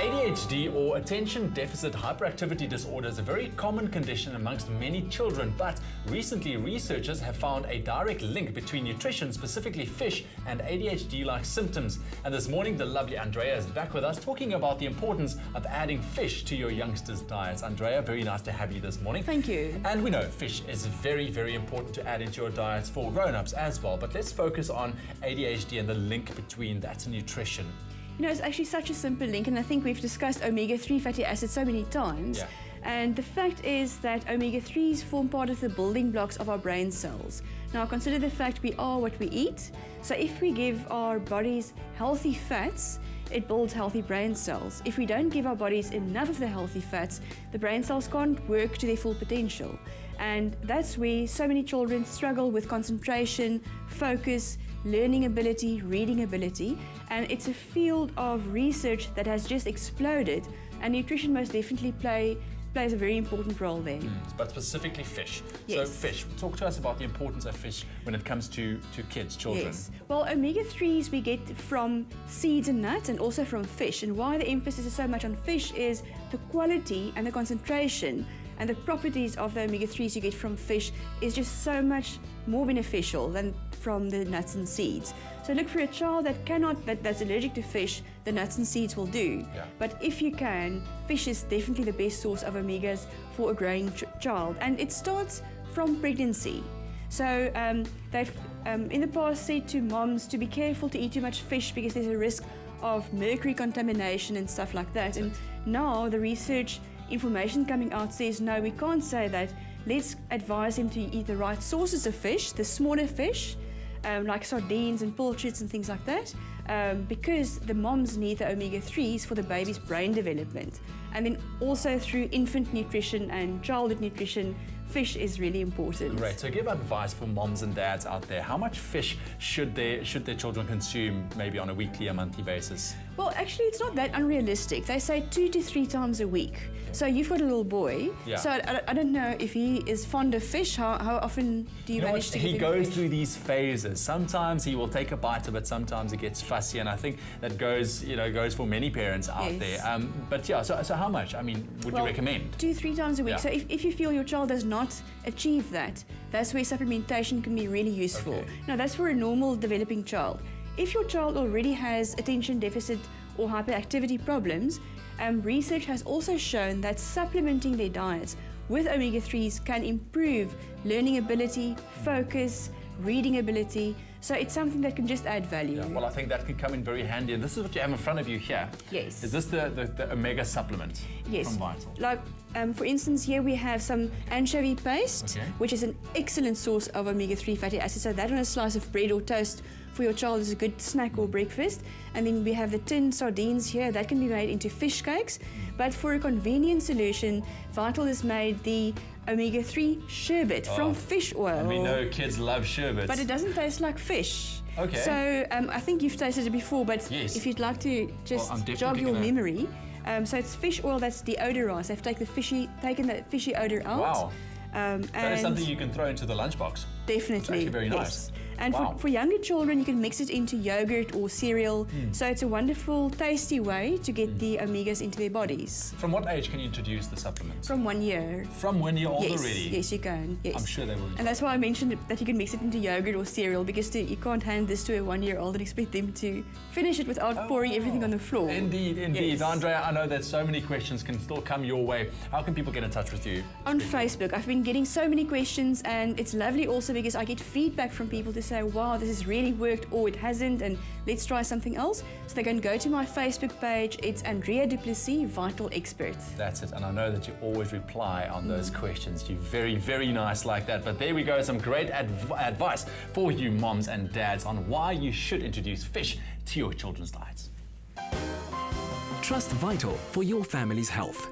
ADHD, or attention deficit hyperactivity disorder, is a very common condition amongst many children, but recently researchers have found a direct link between nutrition, specifically fish, and ADHD-like symptoms. And this morning, the lovely Andrea is back with us talking about the importance of adding fish to your youngsters' diets. Andrea, very nice to have you this morning. Thank you. And we know fish is very, very important to add into your diets for grown-ups as well, but let's focus on ADHD and the link between that and nutrition. You know, it's actually such a simple link, and I think we've discussed omega-3 fatty acids so many times. Yeah. And the fact is that omega-3s form part of the building blocks of our brain cells. Now, consider the fact we are what we eat. So if we give our bodies healthy fats, it builds healthy brain cells. If we don't give our bodies enough of the healthy fats, the brain cells can't work to their full potential. And that's where so many children struggle with concentration, focus, learning ability, reading ability. And it's a field of research that has just exploded, and nutrition most definitely plays a very important role there. But specifically fish. Yes. So fish, talk to us about the importance of fish when it comes to kids, children. Yes. Well, omega-3s we get from seeds and nuts and also from fish. And why the emphasis is so much on fish is the quality and the concentration and the properties of the omega-3s you get from fish is just so much more beneficial than from the nuts and seeds. So look, for a child that's allergic to fish, the nuts and seeds will do. Yeah. But if you can, fish is definitely the best source of omegas for a growing child. And it starts from pregnancy. So they've in the past said to moms to be careful to eat too much fish because there's a risk of mercury contamination and stuff like that. And now the research information coming out says, no, we can't say that. Let's advise him to eat the right sources of fish, the smaller fish, like sardines and pilchards and things like that, because the moms need the omega-3s for the baby's brain development. And then also through infant nutrition and childhood nutrition, fish is really important. Great. So give advice for moms and dads out there. How much fish should their children consume, maybe on a weekly or monthly basis? Well, actually, it's not that unrealistic. They say 2 to 3 times a week. So you've got a little boy. Yeah. So I don't know if he is fond of fish. How often do you manage to give him He goes fish? through these phases. Sometimes he will take a bite of it. Sometimes he gets fussy, and I think that goes for many parents out Yes. there. But yeah. So how much? I mean, would you recommend? 2-3 times a week. Yeah. So if you feel your child does not achieve that, that's where supplementation can be really useful. Okay. Now, that's for a normal developing child. If your child already has attention deficit or hyperactivity problems, research has also shown that supplementing their diets with omega-3s can improve learning ability, focus, reading ability. So it's something that can just add value. Yeah, well, I think that can come in very handy. And this is what you have in front of you here. Yes. Is this the omega supplement Yes. from Vital? Like, for instance, here we have some anchovy paste, Okay. which is an excellent source of omega-3 fatty acids. So that on a slice of bread or toast for your child is a good snack or breakfast. And then we have the tin sardines here. That can be made into fish cakes. But for a convenient solution, Vital has made the omega-3 sherbet from fish oil. And we know kids love sherbet. But it doesn't taste like fish. Okay. So I think you've tasted it before, but Yes. if you'd like to just I'm definitely jog your gonna- memory. So it's fish oil that's deodorized. They've taken the fishy odor out. Wow. That is and something you can throw into the lunchbox. definitely. It's actually very nice. Yes. And Wow. for younger children, you can mix it into yogurt or cereal. So it's a wonderful, tasty way to get the omegas into their bodies. From what age can you introduce the supplements? From 1 year. From 1 year old Yes, already? yes, you can. Yes. I'm sure they will. And that's why I mentioned that you can mix it into yogurt or cereal, because you can't hand this to a 1-year-old and expect them to finish it without pouring everything on the floor. Indeed. Yes. Andrea, I know that so many questions can still come your way. How can people get in touch with you? On Facebook, I've been getting so many questions, and it's lovely also because I get feedback from people to say, wow, this has really worked, or it hasn't, and let's try something else. So they can go to my Facebook page. It's Andrea Du Plessis, Vital Expert. That's it, and I know that you always reply on those questions. You're very, very nice like that. But there we go, some great advice for you moms and dads on why you should introduce fish to your children's diets. Trust Vital for your family's health.